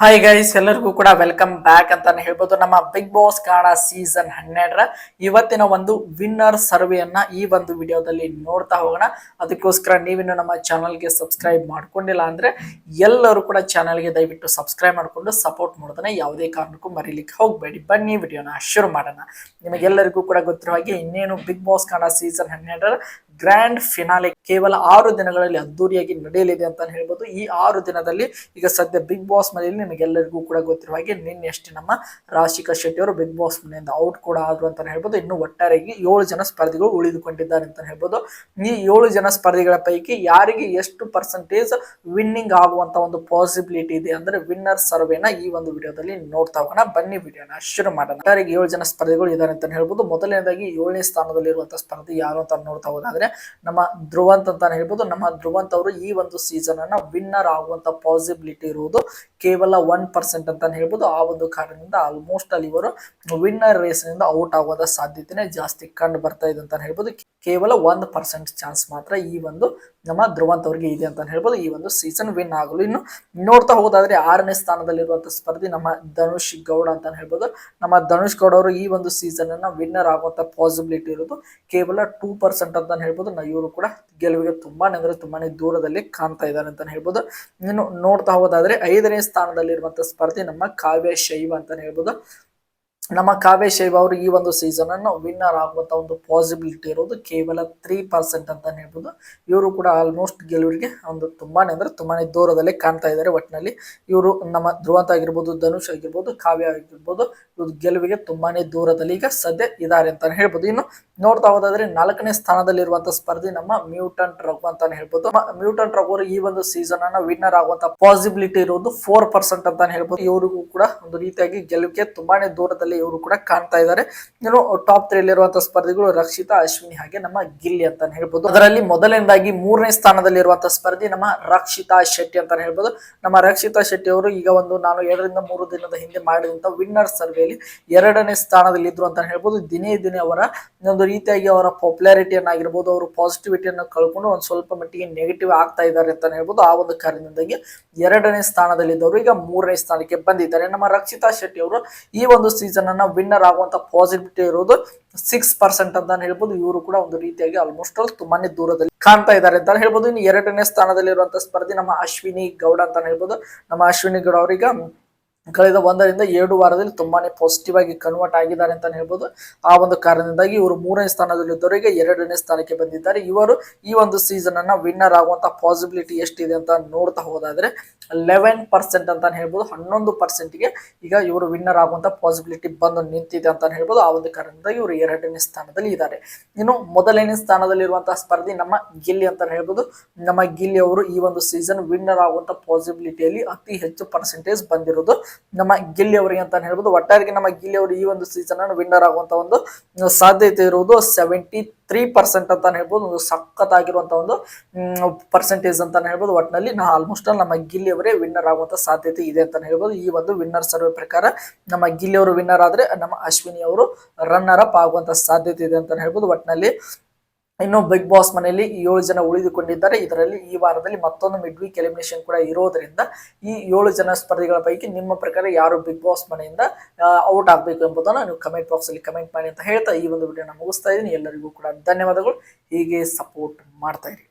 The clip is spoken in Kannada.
ಹಾಯ್ ಗೈಸ್, ಎಲ್ಲರಿಗೂ ಕೂಡ ವೆಲ್ಕಮ್ ಬ್ಯಾಕ್ ಅಂತಾನೆ ಹೇಳ್ಬೋದು. ನಮ್ಮ ಬಿಗ್ ಬಾಸ್ ಕಾಣ ಸೀಸನ್ 12 ಇವತ್ತಿನ ಒಂದು ವಿನ್ನರ್ ಸರ್ವೆಯನ್ನ ಈ ಒಂದು ವಿಡಿಯೋದಲ್ಲಿ ನೋಡ್ತಾ ಹೋಗೋಣ. ಅದಕ್ಕೋಸ್ಕರ ನೀವಿನ್ನು ನಮ್ಮ ಚಾನಲ್ಗೆ ಸಬ್ಸ್ಕ್ರೈಬ್ ಮಾಡ್ಕೊಂಡಿಲ್ಲ ಅಂದ್ರೆ ಎಲ್ಲರೂ ಕೂಡ ಚಾನಲ್ಗೆ ದಯವಿಟ್ಟು ಸಬ್ಸ್ಕ್ರೈಬ್ ಮಾಡ್ಕೊಂಡು ಸಪೋರ್ಟ್ ಮಾಡೋದನ್ನ ಯಾವುದೇ ಕಾರಣಕ್ಕೂ ಮರೀಲಿಕ್ಕೆ ಹೋಗಬೇಡಿ. ಬನ್ನಿ ವಿಡಿಯೋನ ಶುರು ಮಾಡೋಣ. ನಿಮಗೆಲ್ಲರಿಗೂ ಕೂಡ ಗೊತ್ತಿರೋ ಹಾಗೆ ಇನ್ನೇನು ಬಿಗ್ ಬಾಸ್ ಕಾಣ ಸೀಸನ್ 12 ಗ್ರ್ಯಾಂಡ್ ಫಿನಾಲೆ ಕೇವಲ 6 ದಿನಗಳಲ್ಲಿ ಅದ್ದೂರಿಯಾಗಿ ನಡೆಯಲಿದೆ ಅಂತ ಹೇಳ್ಬೋದು. ಈ 6 ದಿನದಲ್ಲಿ ಈಗ ಸದ್ಯ ಬಿಗ್ ಬಾಸ್ ಮನೆಯಲ್ಲಿ ನಿಮಗೆಲ್ಲರಿಗೂ ಕೂಡ ಗೊತ್ತಿರುವ ಹಾಗೆ ನಿನ್ನೆಷ್ಟೇ ನಮ್ಮ ರಾಶಿಕಾ ಶೆಟ್ಟಿ ಅವರು ಬಿಗ್ ಬಾಸ್ ಮನೆಯಿಂದ ಔಟ್ ಕೂಡ ಆದ್ರು ಅಂತ ಹೇಳ್ಬೋದು. ಇನ್ನು ಒಟ್ಟಾರೆಯಾಗಿ 7 ಜನ ಸ್ಪರ್ಧಿಗಳು ಉಳಿದುಕೊಂಡಿದ್ದಾರೆ ಅಂತ ಹೇಳ್ಬೋದು. ಈ 7 ಜನ ಸ್ಪರ್ಧಿಗಳ ಪೈಕಿ ಯಾರಿಗೆ ಎಷ್ಟು ಪರ್ಸೆಂಟೇಜ್ ವಿನ್ನಿಂಗ್ ಆಗುವಂತ ಒಂದು ಪಾಸಿಬಿಲಿಟಿ ಇದೆ ಅಂದ್ರೆ ವಿನ್ನರ್ ಸರ್ವೆನ ಈ ಒಂದು ವಿಡಿಯೋದಲ್ಲಿ ನೋಡ್ತಾ ಹೋಗೋಣ. ಬನ್ನಿ ವಿಡಿಯೋನ ಶುರು ಮಾಡೋಣ. ಒಟ್ಟಾರೆಯಾಗಿ 7 ಜನ ಸ್ಪರ್ಧಿಗಳು ಇದ್ದಾರೆ ಅಂತ ಹೇಳ್ಬೋದು. ಮೊದಲನೇದಾಗಿ 7ನೇ ಸ್ಥಾನದಲ್ಲಿರುವಂತಹ ಸ್ಪರ್ಧಿ ಯಾರು ಅಂತ ನೋಡ್ತಾ ಹೋದಾದ್ರೆ ನಮ್ಮ ಧ್ರುವಂತ್ ಅಂತಾನೆ ಹೇಳ್ಬೋದು. ನಮ್ಮ ಧ್ರುವಂತ್ ಅವರು ಈ ಒಂದು ಸೀಸನ್ ಅನ್ನ ವಿನ್ನರ್ ಆಗುವಂತ ಪಾಸಿಬಿಲಿಟಿ ಇರುವುದು ಕೇವಲ 1% ಅಂತಾನೆ ಹೇಳ್ಬೋದು. ಆ ಒಂದು ಕಾರಣದಿಂದ ಆಲ್ಮೋಸ್ಟ್ ಅಲ್ಲಿ ಇವರು ವಿನ್ನರ್ ರೇಸ್ ನಿಂದ ಔಟ್ ಆಗುವ ಸಾಧ್ಯತೆನೆ ಜಾಸ್ತಿ ಕಂಡು ಬರ್ತಾ ಇದೆ ಅಂತ ಹೇಳ್ಬೋದು. ಕೇವಲ 1% ಚಾನ್ಸ್ ಮಾತ್ರ ಈ ಒಂದು ನಮ್ಮ ಧ್ರುವಂತ್ ಅವರಿಗೆ ಇದೆ ಅಂತ ಹೇಳ್ಬೋದು ಈ ಒಂದು ಸೀಸನ್ ವಿನ್ ಆಗಲು. ಇನ್ನು ನೋಡ್ತಾ ಹೋಗೋದಾದ್ರೆ 6ನೇ ಸ್ಥಾನದಲ್ಲಿರುವಂತಹ ಸ್ಪರ್ಧಿ ನಮ್ಮ ಧನುಷ್ ಗೌಡ ಅಂತ ಹೇಳ್ಬೋದು. ನಮ್ಮ ಧನುಷ್ ಗೌಡ ಅವರು ಈ ಒಂದು ಸೀಸನ್ ಅನ್ನ ವಿನ್ನರ್ ಆಗುವಂತ ಪಾಸಿಬಿಲಿಟಿ ಇರೋದು ಕೇವಲ 2% ಅಂತ ಹೇಳ್ಬೋದು. ಇವರು ಕೂಡ ಗೆಲುವಿಗೆ ತುಂಬಾನೇ ದೂರದಲ್ಲಿ ಕಾಣ್ತಾ ಇದ್ದಾರೆ ಅಂತ ಹೇಳ್ಬೋದು. ಇನ್ನು ನೋಡ್ತಾ ಹೋಗೋದಾದ್ರೆ 5ನೇ ಸ್ಥಾನದಲ್ಲಿರುವಂತಹ ಸ್ಪರ್ಧಿ ನಮ್ಮ ಕಾವ್ಯ ಶೈವ ಅಂತಾನೆ ಹೇಳ್ಬೋದು. ನಮ್ಮ ಕಾವ್ಯ ಶೈವ ಅವರು ಈ ಒಂದು ಸೀಸನ್ ಅನ್ನು ವಿನ್ನರ್ ಆಗುವಂತ ಒಂದು ಪಾಸಿಬಿಲಿಟಿ ಇರೋದು ಕೇವಲ 3% ಅಂತ ಹೇಳ್ಬೋದು. ಇವರು ಕೂಡ ಆಲ್ಮೋಸ್ಟ್ ಗೆಲುವಿಗೆ ಒಂದು ತುಂಬಾನೇ ದೂರದಲ್ಲಿ ಕಾಣ್ತಾ ಇದ್ದಾರೆ. ಒಟ್ಟಿನಲ್ಲಿ ಇವರು ನಮ್ಮ ಧ್ರುವಂತ ಆಗಿರ್ಬೋದು, ಧನುಷ್ ಆಗಿರ್ಬೋದು, ಕಾವ್ಯ ಆಗಿರ್ಬೋದು, ಇವರು ಗೆಲುವಿಗೆ ತುಂಬಾನೇ ದೂರದಲ್ಲಿ ಈಗ ಸದ್ಯ ಇದ್ದಾರೆ ಅಂತ ಹೇಳ್ಬೋದು. ಇನ್ನು ನೋಡ್ತಾ ಹೋದಾದ್ರೆ 4ನೇ ಸ್ಥಾನದಲ್ಲಿರುವಂತಹ ಸ್ಪರ್ಧಿ ನಮ್ಮ ಮ್ಯೂಟಂಟ್ ರಘು ಅಂತಾನೆ ಹೇಳ್ಬೋದು. ಮ್ಯೂಟಂಟ್ ರಘು ಅವರು ಈ ಒಂದು ಸೀಸನ್ ಅನ್ನ ವಿನ್ನರ್ ಆಗುವಂತ ಪಾಸಿಬಿಲಿಟಿ ಇರೋದು 4% ಅಂತಾನೆ ಹೇಳ್ಬೋದು. ಇವರಿಗೂ ಕೂಡ ಒಂದು ರೀತಿಯಾಗಿ ಗೆಲುವಿಗೆ ತುಂಬಾನೇ ದೂರದಲ್ಲಿ ಇವರು ಕೂಡ ಕಾಣ್ತಾ ಇದ್ದಾರೆ. ಇನ್ನು ಟಾಪ್ 3 ಇರುವಂತಹ ಸ್ಪರ್ಧಿಗಳು ರಕ್ಷಿತಾ, ಅಶ್ವಿನಿ ಹಾಗೆ ನಮ್ಮ ಗಿಲ್ಲಿ ಅಂತಾನೆ ಹೇಳ್ಬೋದು. ಅದರಲ್ಲಿ ಮೊದಲನೇದಾಗಿ 3ನೇ ಸ್ಥಾನದಲ್ಲಿರುವಂತಹ ಸ್ಪರ್ಧಿ ನಮ್ಮ ರಕ್ಷಿತಾ ಶೆಟ್ಟಿ ಅಂತಾನೆ ಹೇಳ್ಬೋದು. ನಮ್ಮ ರಕ್ಷಿತಾ ಶೆಟ್ಟಿ ಅವರು ಈಗ ನಾನು 2 ರಿಂದ 3 ದಿನದ ಹಿಂದೆ ಮಾಡಿದಂತ ವಿನ್ನರ್ ಸರ್ವೆಯಲ್ಲಿ 2ನೇ ಸ್ಥಾನದಲ್ಲಿ ಇದ್ರು ಅಂತ ಹೇಳ್ಬೋದು. ದಿನೇ ಅವರ ಒಂದು ರೀತಿಯಾಗಿ ಅವರ ಪಾಪ್ಯುಲಾರಿಟಿಯನ್ನಾಗಿರ್ಬೋದು, ಅವರು ಪಾಸಿಟಿವಿಟಿಯನ್ನು ಕಳ್ಕೊಂಡು ಒಂದು ಸ್ವಲ್ಪ ಮಟ್ಟಿಗೆ ನೆಗೆಟಿವ್ ಆಗ್ತಾ ಇದ್ದಾರೆ ಅಂತ ಹೇಳ್ಬೋದು. ಆ ಒಂದು ಕಾರಣದಿಂದಾಗಿ 2ನೇ ಸ್ಥಾನದಲ್ಲಿದ್ದವರು ಈಗ 3ನೇ ಸ್ಥಾನಕ್ಕೆ ಬಂದಿದ್ದಾರೆ. ನಮ್ಮ ರಕ್ಷಿತಾ ಶೆಟ್ಟಿ ಅವರು ಈ ಒಂದು ಸೀಸನ್ ಅನ್ನ ವಿನ್ನರ್ ಆಗುವಂತ ಪಾಸಿಬಿಲಿಟಿ ಇರೋದು 6% ಅಂತ ಹೇಳ್ಬೋದು. ಇವರು ಕೂಡ ಒಂದು ರೀತಿಯಾಗಿ ಆಲ್ಮೋಸ್ಟ್ ಆಲ್ ತುಂಬಾನೇ ದೂರದಲ್ಲಿ ಕಾಣ್ತಾ ಇದ್ದಾರೆ ಅಂತ ಹೇಳ್ಬೋದು. ಇನ್ನು 2ನೇ ಸ್ಥಾನದಲ್ಲಿರುವಂತಹ ಸ್ಪರ್ಧಿ ನಮ್ಮ ಅಶ್ವಿನಿ ಗೌಡ ಅಂತ ಹೇಳ್ಬೋದು. ನಮ್ಮ ಅಶ್ವಿನಿ ಗೌಡ ಅವರೀಗ ಕಳೆದ 1 ರಿಂದ 2 ವಾರದಲ್ಲಿ ತುಂಬಾನೇ ಪಾಸಿಟಿವ್ ಆಗಿ ಕನ್ವರ್ಟ್ ಆಗಿದ್ದಾರೆ ಅಂತ ಹೇಳ್ಬೋದು. ಆ ಒಂದು ಕಾರಣದಿಂದಾಗಿ ಇವರು 3ನೇ ಸ್ಥಾನದಲ್ಲಿದ್ದವರಿಗೆ 2ನೇ ಸ್ಥಾನಕ್ಕೆ ಬಂದಿದ್ದಾರೆ. ಇವರು ಈ ಒಂದು ಸೀಸನ್ ಅನ್ನ ವಿನ್ನರ್ ಆಗುವಂತ ಪಾಸಿಬಿಲಿಟಿ ಎಷ್ಟಿದೆ ಅಂತ ನೋಡ್ತಾ ಹೋದಾದ್ರೆ 11% ಅಂತ ಹೇಳ್ಬೋದು. 11% ಈಗ ಇವರು ವಿನ್ನರ್ ಆಗುವಂತ ಪಾಸಿಬಿಲಿಟಿ ಬಂದು ನಿಂತಿದೆ ಅಂತ ಹೇಳ್ಬೋದು. ಆ ಒಂದು ಕಾರಣದಿಂದಾಗಿ ಇವರು 2ನೇ ಸ್ಥಾನದಲ್ಲಿ ಇದ್ದಾರೆ. ಇನ್ನು ಮೊದಲನೇ ಸ್ಥಾನದಲ್ಲಿರುವಂತಹ ಸ್ಪರ್ಧಿ ನಮ್ಮ ಗಿಲ್ಲಿ ಅಂತ ಹೇಳ್ಬೋದು. ನಮ್ಮ ಗಿಲ್ಲಿ ಅವರು ಈ ಒಂದು ಸೀಸನ್ ವಿನ್ನರ್ ಆಗುವಂತ ಪಾಸಿಬಿಲಿಟಿಯಲ್ಲಿ ಅತಿ ಹೆಚ್ಚು ಪರ್ಸೆಂಟೇಜ್ ಬಂದಿರೋದು ನಮ್ಮ ಗಿಲ್ಲಿ ಅವರಿಗೆ ಅಂತ ಹೇಳ್ಬೋದು. ಒಟ್ಟಾರೆಗೆ ನಮ್ಮ ಗಿಲ್ಲಿ ಅವರು ಈ ಒಂದು ಸೀಸನ್ ಅನ್ನು ವಿನ್ನರ್ ಆಗುವಂತ ಒಂದು ಸಾಧ್ಯತೆ ಇರುವುದು 73% ಅಂತ ಹೇಳ್ಬೋದು. ಒಂದು ಸಖತ್ತಾಗಿರುವಂತಹ ಒಂದು ಪರ್ಸೆಂಟೇಜ್ ಅಂತ ಹೇಳ್ಬೋದು. ಒಟ್ಟಿನಲ್ಲಿ ಆಲ್ಮೋಸ್ಟ್ ನಮ್ಮ ಗಿಲ್ಲಿ ಅವರೇ ವಿನ್ನರ್ ಆಗುವಂತ ಸಾಧ್ಯತೆ ಇದೆ ಅಂತ ಹೇಳ್ಬೋದು. ಈ ಒಂದು ವಿನ್ನರ್ ಸರ್ವೆ ಪ್ರಕಾರ ನಮ್ಮ ಗಿಲ್ಲಿ ಅವರು ವಿನ್ನರ್ ಆದ್ರೆ ನಮ್ಮ ಅಶ್ವಿನಿ ಅವರು ರನ್ನರ್ ಅಪ್ ಆಗುವಂತ ಸಾಧ್ಯತೆ ಇದೆ ಅಂತ ಹೇಳ್ಬೋದು. ಒಟ್ಟಿನಲ್ಲಿ ಇನ್ನು ಬಿಗ್ ಬಾಸ್ ಮನೆಯಲ್ಲಿ 7 ಜನ ಉಳಿದುಕೊಂಡಿದ್ದಾರೆ. ಇದರಲ್ಲಿ ಈ ವಾರದಲ್ಲಿ ಮತ್ತೊಂದು ಮಿಡ್ ವೀಕ್ ಎಲಿಮಿನೇಷನ್ ಕೂಡ ಇರೋದ್ರಿಂದ ಈ 7 ಜನ ಸ್ಪರ್ಧಿಗಳ ಪೈಕಿ ನಿಮ್ಮ ಪ್ರಕಾರ ಯಾರು ಬಿಗ್ ಬಾಸ್ ಮನೆಯಿಂದ ಔಟ್ ಆಗಬೇಕು ಎಂಬುದನ್ನು ನೀವು ಕಮೆಂಟ್ ಬಾಕ್ಸ್ ಅಲ್ಲಿ ಕಮೆಂಟ್ ಮಾಡಿ ಅಂತ ಹೇಳ್ತಾ ಈ ಒಂದು ವಿಡಿಯೋನ ಮುಗಿಸ್ತಾ ಇದ್ದೀನಿ. ಎಲ್ಲರಿಗೂ ಕೂಡ ಧನ್ಯವಾದಗಳು. ಹೀಗೆ ಸಪೋರ್ಟ್ ಮಾಡ್ತಾ ಇರಿ.